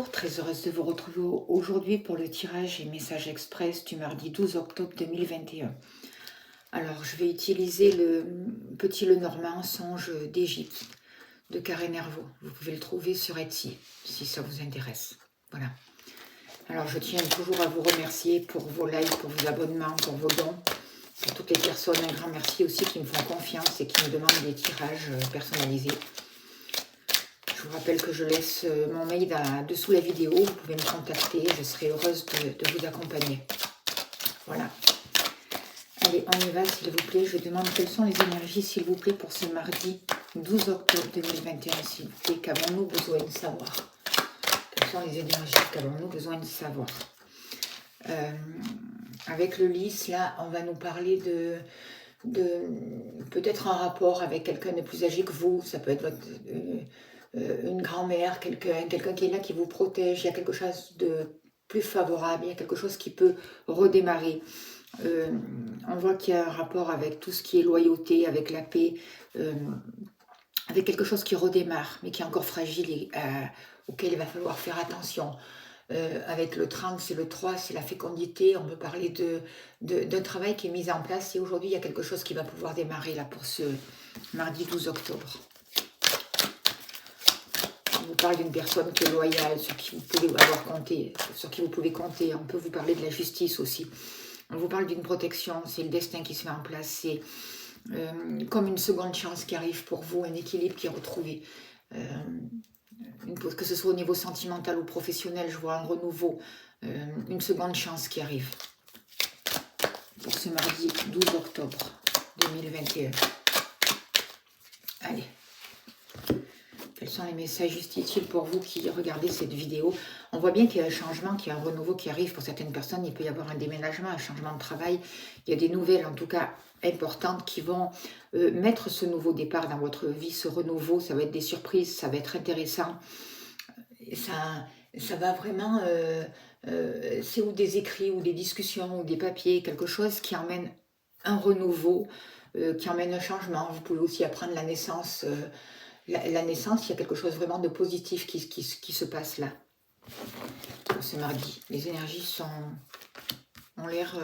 Bonjour, très heureuse de vous retrouver aujourd'hui pour le tirage et message express du mardi 12 octobre 2021. Alors, je vais utiliser le petit Lenormand, Songe d'Égypte, de Karen Nervo. Vous pouvez le trouver sur Etsy, si ça vous intéresse. Voilà. Alors, je tiens toujours à vous remercier pour vos likes, pour vos abonnements, pour vos dons. Pour toutes les personnes, un grand merci aussi qui me font confiance et qui me demandent des tirages personnalisés. Je vous rappelle que je laisse mon mail dessous la vidéo. Vous pouvez me contacter. Je serai heureuse de vous accompagner. Voilà. Allez, on y va, s'il vous plaît. Je demande quelles sont les énergies, s'il vous plaît, pour ce mardi 12 octobre 2021, s'il vous plaît. Qu'avons-nous besoin de savoir? Quelles sont les énergies qu'avons-nous besoin de savoir? Avec le lys, là, on va nous parler de peut-être un rapport avec quelqu'un de plus âgé que vous. Ça peut être votre... une grand-mère, quelqu'un qui est là, qui vous protège, il y a quelque chose de plus favorable, il y a quelque chose qui peut redémarrer. On voit qu'il y a un rapport avec tout ce qui est loyauté, avec la paix, avec quelque chose qui redémarre, mais qui est encore fragile et auquel il va falloir faire attention. Avec le 30, c'est le 3, c'est la fécondité, on peut parler d'un travail qui est mis en place et aujourd'hui il y a quelque chose qui va pouvoir démarrer là pour ce mardi 12 octobre. On vous parle d'une personne qui est loyale, sur qui vous pouvez avoir compté, sur qui vous pouvez compter. On peut vous parler de la justice aussi. On vous parle d'une protection, c'est le destin qui se met en place. C'est comme une seconde chance qui arrive pour vous, un équilibre qui est retrouvé. Que ce soit au niveau sentimental ou professionnel, je vois un renouveau, une seconde chance qui arrive. Pour ce mardi 12 octobre 2021. Allez. Quels sont les messages juste utiles pour vous qui regardez cette vidéo? On voit bien qu'il y a un changement, qu'il y a un renouveau qui arrive pour certaines personnes. Il peut y avoir un déménagement, un changement de travail. Il y a des nouvelles, en tout cas importantes, qui vont mettre ce nouveau départ dans votre vie, ce renouveau. Ça va être des surprises, ça va être intéressant. Ça va vraiment... c'est ou des écrits, ou des discussions, ou des papiers, quelque chose qui emmène un renouveau, qui emmène un changement. Vous pouvez aussi apprendre la naissance... La naissance, il y a quelque chose vraiment de positif qui se passe là, ce mardi. Les énergies ont l'air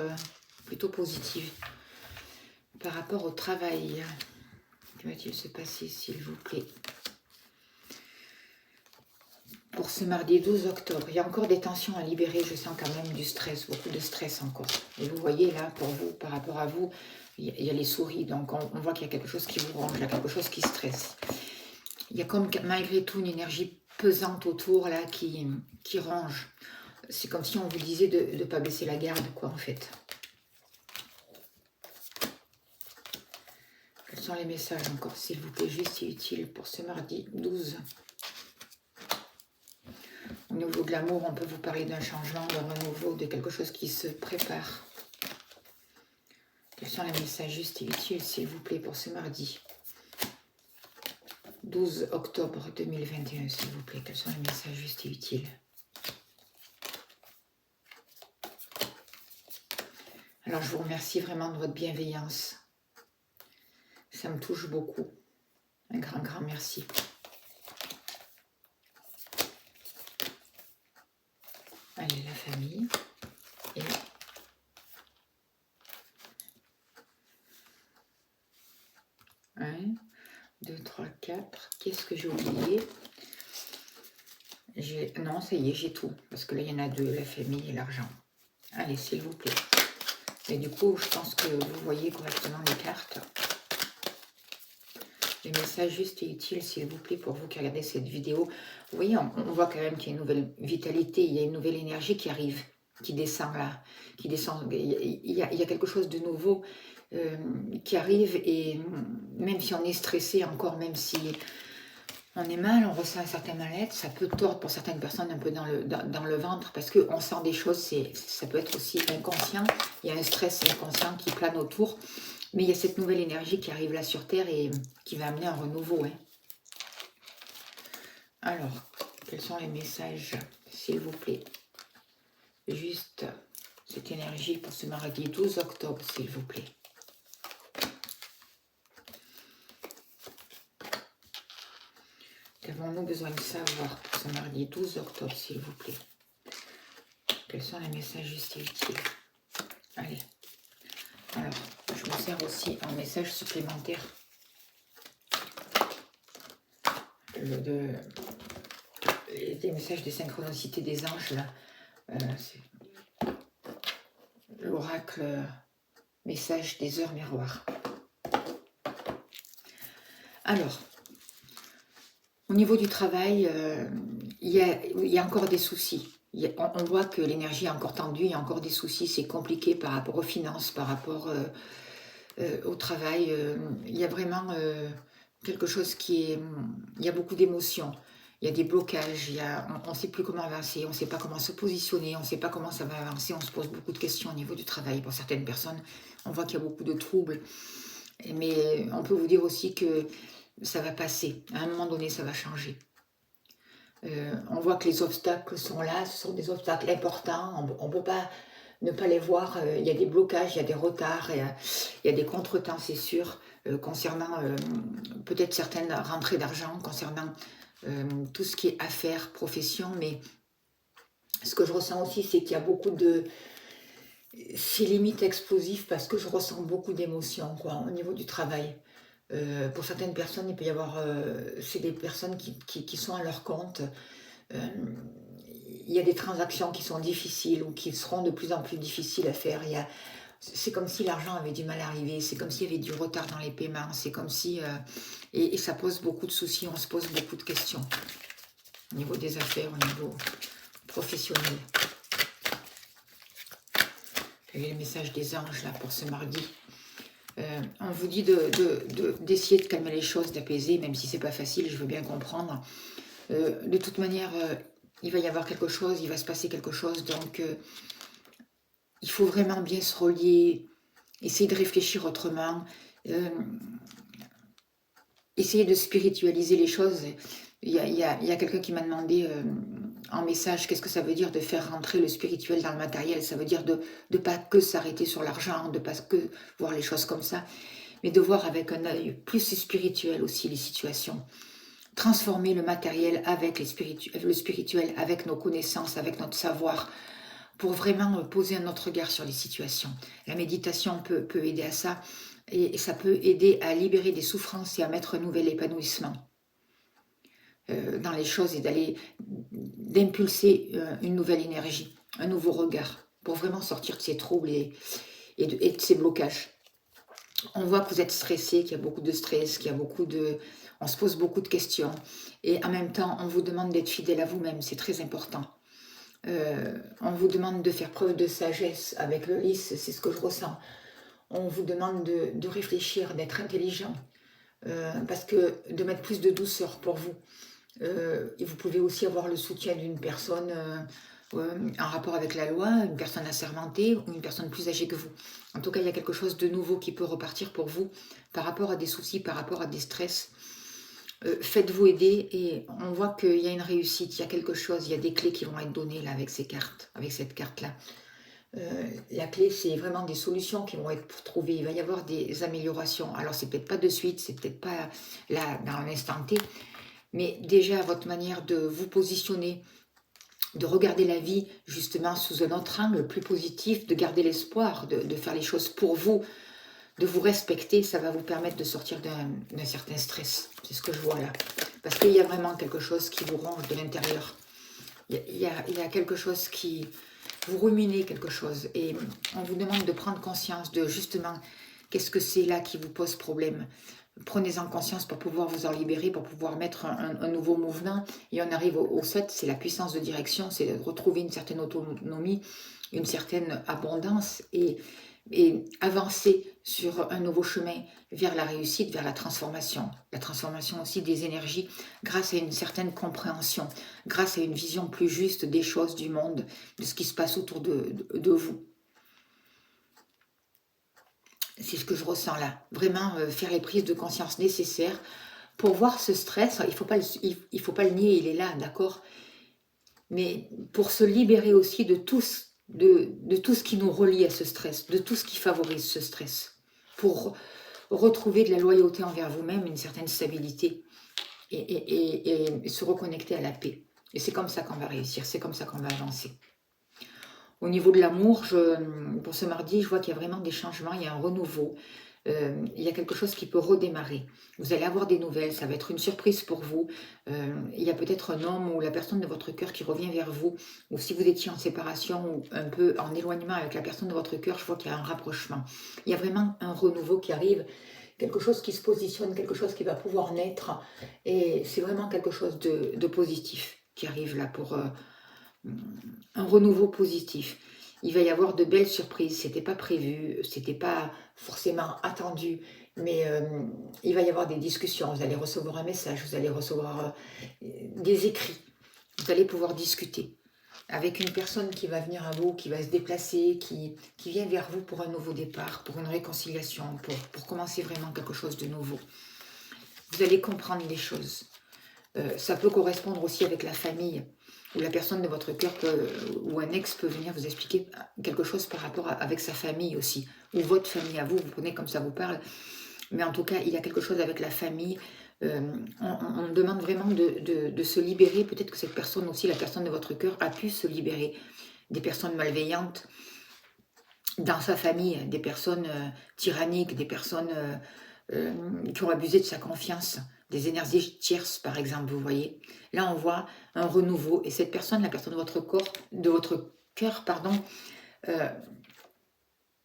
plutôt positives. Par rapport au travail, que va-t-il se passer, s'il vous plaît? Pour ce mardi 12 octobre, il y a encore des tensions à libérer. Je sens quand même du stress, beaucoup de stress encore. Et vous voyez là, pour vous, par rapport à vous, il y a les souris. Donc on voit qu'il y a quelque chose qui vous ronge, il y a quelque chose qui stresse. Il y a comme malgré tout une énergie pesante autour là qui ronge. C'est comme si on vous disait de ne pas baisser la garde, quoi, en fait. Quels sont les messages encore, s'il vous plaît, juste et utile pour ce mardi 12? Au niveau de l'amour, on peut vous parler d'un changement, d'un renouveau, de quelque chose qui se prépare. Quels sont les messages justes et utiles, s'il vous plaît, pour ce mardi 12 octobre 2021, s'il vous plaît. Quels sont les messages justes et utiles? Alors, je vous remercie vraiment de votre bienveillance. Ça me touche beaucoup. Un grand, grand merci. Allez, la famille. Et 1, 2, 3, 4. Qu'est-ce que j'ai oublié? Non, ça y est, j'ai tout. Parce que là, il y en a 2, la famille et l'argent. Allez, s'il vous plaît. Et du coup, je pense que vous voyez correctement les cartes. Les messages justes et utiles, s'il vous plaît, pour vous qui regardez cette vidéo. Vous voyez, on voit quand même qu'il y a une nouvelle vitalité, il y a une nouvelle énergie qui arrive, qui descend là, qui descend. Il y a quelque chose de nouveau qui arrive et même si on est stressé encore, même si on est mal, on ressent un certain mal-être, ça peut tordre pour certaines personnes un peu dans le ventre parce qu'on sent des choses, ça peut être aussi inconscient. Il y a un stress inconscient qui plane autour. Mais il y a cette nouvelle énergie qui arrive là sur Terre et qui va amener un renouveau. Hein. Alors, quels sont les messages, s'il vous plaît? Juste cette énergie pour ce mardi 12 octobre, s'il vous plaît. Qu'avons-nous besoin de savoir ce mardi 12 octobre, s'il vous plaît? Quels sont les messages justes et utiles? Allez. Alors, je me sers aussi en message supplémentaire des messages des synchronicités des anges, là. C'est l'oracle message des heures miroirs. Alors, au niveau du travail, il y a encore des soucis. On voit que l'énergie est encore tendue, il y a encore des soucis, c'est compliqué par rapport aux finances, par rapport au travail. Il y a vraiment quelque chose qui est... Il y a beaucoup d'émotions, il y a des blocages, on ne sait plus comment avancer, on ne sait pas comment se positionner, on ne sait pas comment ça va avancer, on se pose beaucoup de questions au niveau du travail. Pour certaines personnes, on voit qu'il y a beaucoup de troubles, mais on peut vous dire aussi que ça va passer. À un moment donné, ça va changer. On voit que les obstacles sont là, ce sont des obstacles importants, on ne peut pas ne pas les voir. Il y a des blocages, il y a des retards, il y a des contretemps, c'est sûr, concernant peut-être certaines rentrées d'argent, concernant tout ce qui est affaires, profession, mais ce que je ressens aussi, c'est qu'il y a beaucoup de... C'est limite explosif parce que je ressens beaucoup d'émotions au niveau du travail. Pour certaines personnes, il peut y avoir... c'est des personnes qui sont à leur compte. Il y a des transactions qui sont difficiles ou qui seront de plus en plus difficiles à faire. C'est comme si l'argent avait du mal à arriver, c'est comme s'il y avait du retard dans les paiements, c'est comme si... et ça pose beaucoup de soucis, on se pose beaucoup de questions au niveau des affaires, au niveau professionnel. Quel est le message des anges là pour ce mardi? On vous dit d'essayer de calmer les choses, d'apaiser, même si c'est pas facile, je veux bien comprendre. De toute manière, il va y avoir quelque chose, il va se passer quelque chose, donc il faut vraiment bien se relier, essayer de réfléchir autrement, essayer de spiritualiser les choses. Il y a quelqu'un qui m'a demandé en message qu'est-ce que ça veut dire de faire rentrer le spirituel dans le matériel. Ça veut dire de ne pas que s'arrêter sur l'argent, de ne pas que voir les choses comme ça, mais de voir avec un œil plus spirituel aussi les situations. Transformer le matériel avec le spirituel, avec nos connaissances, avec notre savoir, pour vraiment poser un autre regard sur les situations. La méditation peut aider à ça, et ça peut aider à libérer des souffrances et à mettre un nouvel épanouissement dans les choses et d'impulser une nouvelle énergie, un nouveau regard, pour vraiment sortir de ces troubles et de ces blocages. On voit que vous êtes stressé, qu'il y a beaucoup de stress, qu'il y a beaucoup de... On se pose beaucoup de questions. Et en même temps, on vous demande d'être fidèle à vous-même, c'est très important. On vous demande de faire preuve de sagesse avec le lys, c'est ce que je ressens. On vous demande de réfléchir, d'être intelligent, parce que de mettre plus de douceur pour vous. Et vous pouvez aussi avoir le soutien d'une personne en rapport avec la loi, une personne assermentée ou une personne plus âgée que vous. En tout cas, il y a quelque chose de nouveau qui peut repartir pour vous par rapport à des soucis, par rapport à des stress. Faites-vous aider et on voit qu'il y a une réussite, il y a quelque chose, il y a des clés qui vont être données là avec ces cartes, avec cette carte-là. La clé, c'est vraiment des solutions qui vont être trouvées. Il va y avoir des améliorations. Alors, c'est peut-être pas de suite, c'est peut-être pas là dans l'instant T, mais déjà, votre manière de vous positionner, de regarder la vie justement sous un autre angle plus positif, de garder l'espoir, de faire les choses pour vous, de vous respecter, ça va vous permettre de sortir d'un certain stress. C'est ce que je vois là. Parce qu'il y a vraiment quelque chose qui vous ronge de l'intérieur. Il y a quelque chose qui... Vous ruminez quelque chose et on vous demande de prendre conscience de justement qu'est-ce que c'est là qui vous pose problème. Prenez-en conscience pour pouvoir vous en libérer, pour pouvoir mettre un nouveau mouvement. Et on arrive au 7, c'est la puissance de direction, c'est de retrouver une certaine autonomie, une certaine abondance et avancer sur un nouveau chemin vers la réussite, vers la transformation. La transformation aussi des énergies grâce à une certaine compréhension, grâce à une vision plus juste des choses, du monde, de ce qui se passe autour de vous. C'est ce que je ressens là. Vraiment faire les prises de conscience nécessaires pour voir ce stress. Il faut pas le nier, il est là, d'accord? Mais pour se libérer aussi de tout ce qui nous relie à ce stress, de tout ce qui favorise ce stress. Pour retrouver de la loyauté envers vous-même, une certaine stabilité. et se reconnecter à la paix. Et c'est comme ça qu'on va réussir, c'est comme ça qu'on va avancer. Au niveau de l'amour, pour ce mardi, je vois qu'il y a vraiment des changements, il y a un renouveau. Il y a quelque chose qui peut redémarrer. Vous allez avoir des nouvelles, ça va être une surprise pour vous. Il y a peut-être un homme ou la personne de votre cœur qui revient vers vous. Ou si vous étiez en séparation ou un peu en éloignement avec la personne de votre cœur, je vois qu'il y a un rapprochement. Il y a vraiment un renouveau qui arrive, quelque chose qui se positionne, quelque chose qui va pouvoir naître. Et c'est vraiment quelque chose de positif qui arrive là pour un renouveau positif. Il va y avoir de belles surprises, c'était pas prévu, c'était pas forcément attendu, mais il va y avoir des discussions, vous allez recevoir un message, vous allez recevoir des écrits, vous allez pouvoir discuter avec une personne qui va venir à vous, qui va se déplacer, qui vient vers vous pour un nouveau départ, pour une réconciliation, pour commencer vraiment quelque chose de nouveau. Vous allez comprendre des choses. Ça peut correspondre aussi avec la famille, ou la personne de votre cœur ou un ex peut venir vous expliquer quelque chose par rapport avec sa famille aussi, ou votre famille à vous, vous prenez comme ça vous parle. Mais en tout cas, il y a quelque chose avec la famille. On demande vraiment de se libérer. Peut-être que cette personne aussi, la personne de votre cœur, a pu se libérer des personnes malveillantes dans sa famille, des personnes tyranniques, des personnes qui ont abusé de sa confiance, des énergies tierces par exemple, vous voyez. Là on voit un renouveau et cette personne, la personne de votre cœur, pardon,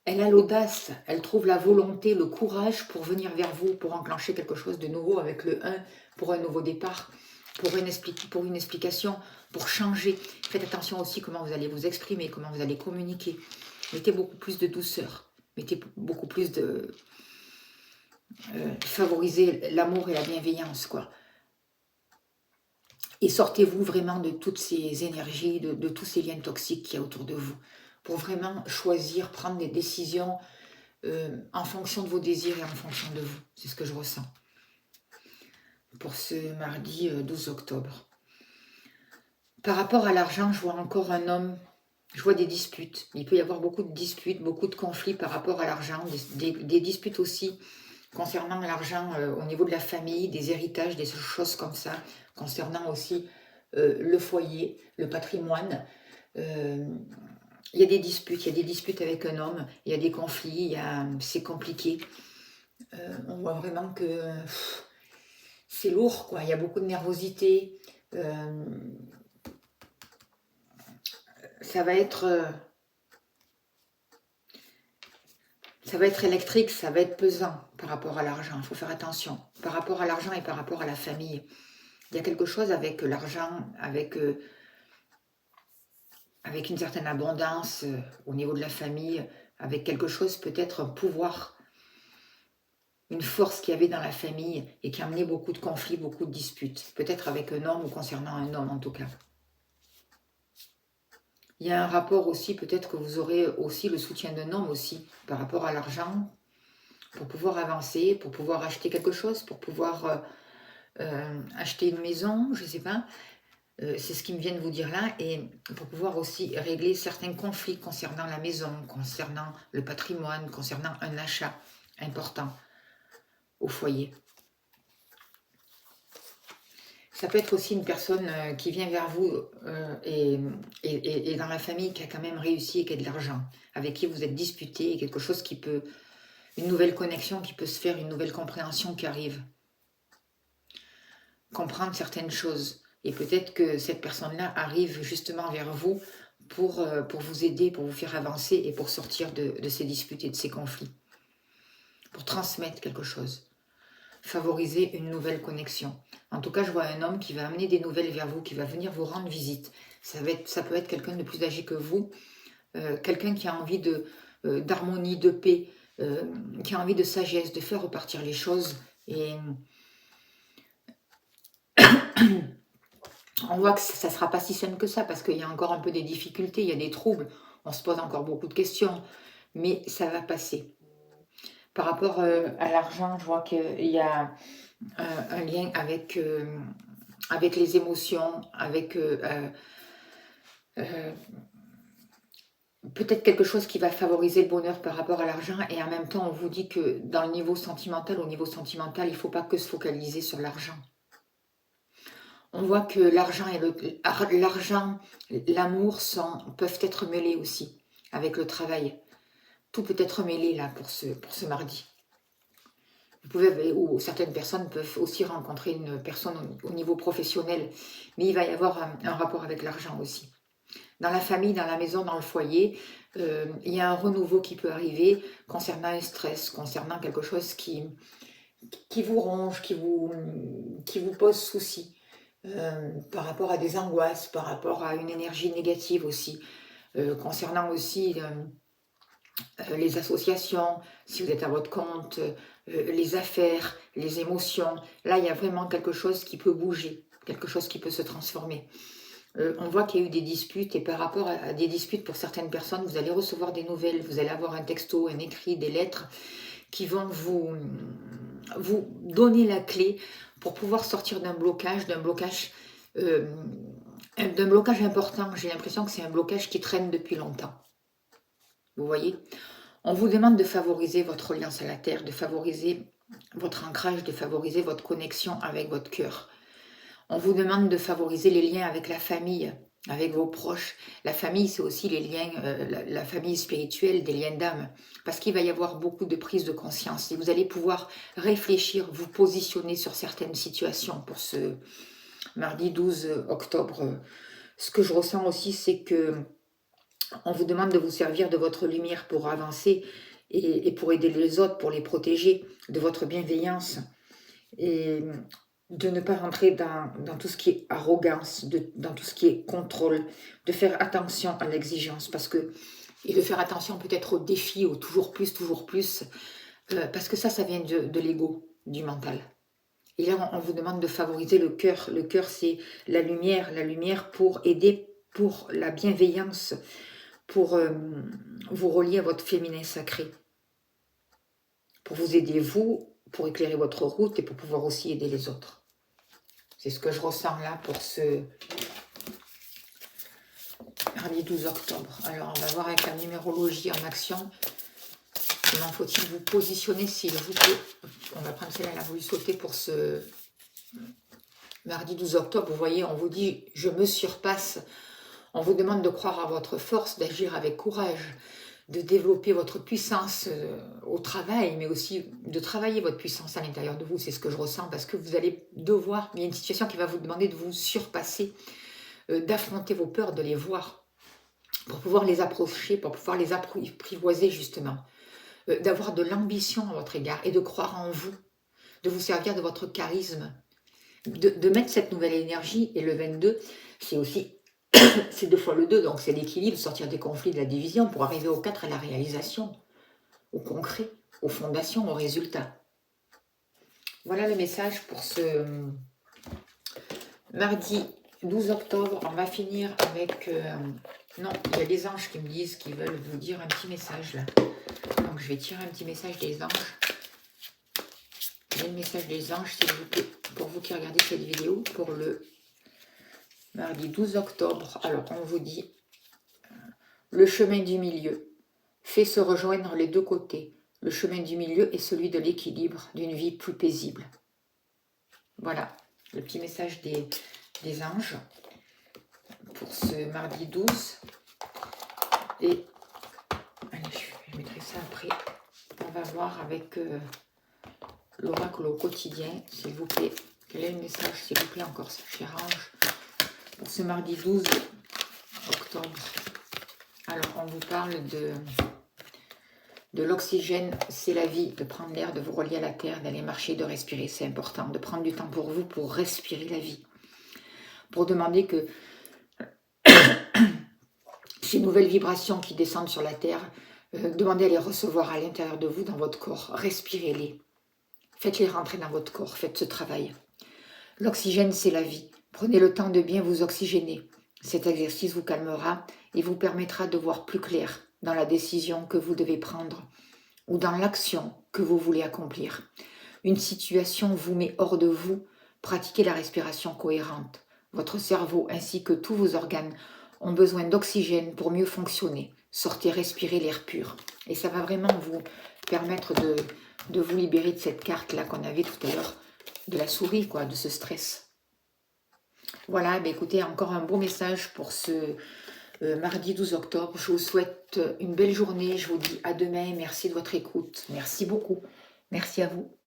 elle a l'audace, elle trouve la volonté, le courage pour venir vers vous, pour enclencher quelque chose de nouveau avec le 1, pour un nouveau départ, pour une explication, pour changer. Faites attention aussi comment vous allez vous exprimer, comment vous allez communiquer. Mettez beaucoup plus de douceur, mettez beaucoup plus de... favorisez l'amour et la bienveillance, quoi. Et sortez-vous vraiment de toutes ces énergies, de tous ces liens toxiques qu'il y a autour de vous, pour vraiment choisir, prendre des décisions en fonction de vos désirs et en fonction de vous. C'est ce que je ressens pour ce mardi 12 octobre. Par rapport à l'argent, je vois encore un homme, je vois des disputes. Il peut y avoir beaucoup de disputes, beaucoup de conflits par rapport à l'argent, des disputes aussi concernant l'argent au niveau de la famille, des héritages, des choses comme ça, concernant aussi le foyer, le patrimoine. Il y a des disputes avec un homme, il y a des conflits, c'est compliqué. On voit vraiment que c'est lourd, quoi. Il y a beaucoup de nervosité. Ça va être électrique, ça va être pesant par rapport à l'argent. Il faut faire attention. Par rapport à l'argent et par rapport à la famille. Il y a quelque chose avec l'argent, avec une certaine abondance au niveau de la famille, avec quelque chose, peut-être un pouvoir, une force qu'il y avait dans la famille et qui a amené beaucoup de conflits, beaucoup de disputes. Peut-être avec un homme ou concernant un homme en tout cas. Il y a un rapport aussi, peut-être que vous aurez aussi le soutien d'un homme aussi par rapport à l'argent, pour pouvoir avancer, pour pouvoir acheter quelque chose, pour pouvoir acheter une maison, je ne sais pas. C'est ce qu'ils me viennent de vous dire là, et pour pouvoir aussi régler certains conflits concernant la maison, concernant le patrimoine, concernant un achat important au foyer. Ça peut être aussi une personne qui vient vers vous et dans la famille qui a quand même réussi et qui a de l'argent, avec qui vous êtes disputé, quelque chose qui peut, une nouvelle connexion qui peut se faire, une nouvelle compréhension qui arrive. Comprendre certaines choses. Et peut-être que cette personne-là arrive justement vers vous pour vous aider, pour vous faire avancer et pour sortir de ces disputes et de ces conflits. Pour transmettre quelque chose. Favoriser une nouvelle connexion. En tout cas, je vois un homme qui va amener des nouvelles vers vous, qui va venir vous rendre visite. Ça peut être quelqu'un de plus âgé que vous, quelqu'un qui a envie d'harmonie, de paix, qui a envie de sagesse, de faire repartir les choses. Et on voit que ça ne sera pas si simple que ça, parce qu'il y a encore un peu des difficultés, il y a des troubles, on se pose encore beaucoup de questions, mais ça va passer. Par rapport à l'argent, je vois qu'il y a un lien avec les émotions, avec peut-être quelque chose qui va favoriser le bonheur par rapport à l'argent, et en même temps, on vous dit que dans le niveau sentimental, au niveau sentimental, il ne faut pas que se focaliser sur l'argent. On voit que l'argent et l'amour peuvent être mêlés aussi avec le travail. Tout peut être mêlé là pour ce mardi. Vous pouvez, ou certaines personnes peuvent aussi rencontrer une personne au niveau professionnel, mais il va y avoir un rapport avec l'argent aussi. Dans la famille, dans la maison, dans le foyer, il y a un renouveau qui peut arriver concernant un stress, concernant quelque chose qui vous ronge, qui vous pose souci, par rapport à des angoisses, par rapport à une énergie négative aussi, concernant aussi les associations, si vous êtes à votre compte, les affaires, les émotions. Là, il y a vraiment quelque chose qui peut bouger, quelque chose qui peut se transformer. On voit qu'il y a eu des disputes et par rapport à des disputes pour certaines personnes, vous allez recevoir des nouvelles, vous allez avoir un texto, un écrit, des lettres qui vont vous donner la clé pour pouvoir sortir d'un blocage important. J'ai l'impression que c'est un blocage qui traîne depuis longtemps. Vous voyez? On vous demande de favoriser votre alliance à la terre, de favoriser votre ancrage, de favoriser votre connexion avec votre cœur. On vous demande de favoriser les liens avec la famille, avec vos proches. La famille, c'est aussi les liens, la famille spirituelle, des liens d'âme. Parce qu'il va y avoir beaucoup de prise de conscience. Et vous allez pouvoir réfléchir, vous positionner sur certaines situations pour ce mardi 12 octobre. Ce que je ressens aussi, c'est que on vous demande de vous servir de votre lumière pour avancer et pour aider les autres, pour les protéger, de votre bienveillance. Et de ne pas rentrer dans tout ce qui est arrogance, dans tout ce qui est contrôle, de faire attention à l'exigence, et de faire attention peut-être aux défis, au toujours plus, parce que ça vient de l'ego, du mental. Et là, on vous demande de favoriser le cœur. Le cœur, c'est la lumière pour aider, pour la bienveillance, pour vous relier à votre féminin sacré, pour vous aider, pour éclairer votre route et pour pouvoir aussi aider les autres. C'est ce que je ressens là pour ce mardi 12 octobre. Alors, on va voir avec la numérologie en action. Comment faut-il vous positionner s'il vous plaît? On va prendre celle-là, vous lui sautez pour ce mardi 12 octobre. Vous voyez, on vous dit, je me surpasse. On vous demande de croire à votre force, d'agir avec courage, de développer votre puissance au travail, mais aussi de travailler votre puissance à l'intérieur de vous. C'est ce que je ressens, parce que vous allez devoir, il y a une situation qui va vous demander de vous surpasser, d'affronter vos peurs, de les voir, pour pouvoir les approcher, pour pouvoir les apprivoiser justement, d'avoir de l'ambition à votre égard et de croire en vous, de vous servir de votre charisme, de mettre cette nouvelle énergie. Et le 22, c'est aussi... c'est 2 fois le 2, donc c'est l'équilibre, sortir des conflits, de la division, pour arriver au 4, à la réalisation, au concret, aux fondations, aux résultats. Voilà le message pour ce mardi 12 octobre. On va finir avec... non, il y a des anges qui me disent qu'ils veulent vous dire un petit message là. Donc je vais tirer un petit message des anges. Il y a le message des anges, s'il vous plaît, pour vous qui regardez cette vidéo, pour le mardi 12 octobre. Alors, on vous dit, le chemin du milieu fait se rejoindre les deux côtés. Le chemin du milieu est celui de l'équilibre, d'une vie plus paisible. Voilà, le petit message des anges pour ce mardi 12. Et, allez, je mettrai ça après. On va voir avec l'oracle au quotidien, s'il vous plaît. Quel est le message, s'il vous plaît, encore, cher ange, pour ce mardi 12 octobre. Alors, on vous parle de l'oxygène, c'est la vie, de prendre l'air, de vous relier à la terre, d'aller marcher, de respirer, c'est important, de prendre du temps pour vous, pour respirer la vie, pour demander que ces nouvelles vibrations qui descendent sur la terre, demandez à les recevoir à l'intérieur de vous, dans votre corps, respirez-les, faites-les rentrer dans votre corps, faites ce travail. L'oxygène, c'est la vie, prenez le temps de bien vous oxygéner. Cet exercice vous calmera et vous permettra de voir plus clair dans la décision que vous devez prendre ou dans l'action que vous voulez accomplir. Une situation vous met hors de vous, pratiquez la respiration cohérente. Votre cerveau ainsi que tous vos organes ont besoin d'oxygène pour mieux fonctionner. Sortez, respirez l'air pur. Et ça va vraiment vous permettre de vous libérer de cette carte-là qu'on avait tout à l'heure, de la souris, quoi, de ce stress. Voilà, ben écoutez, encore un beau message pour ce mardi 12 octobre. Je vous souhaite une belle journée. Je vous dis à demain. Merci de votre écoute. Merci beaucoup. Merci à vous.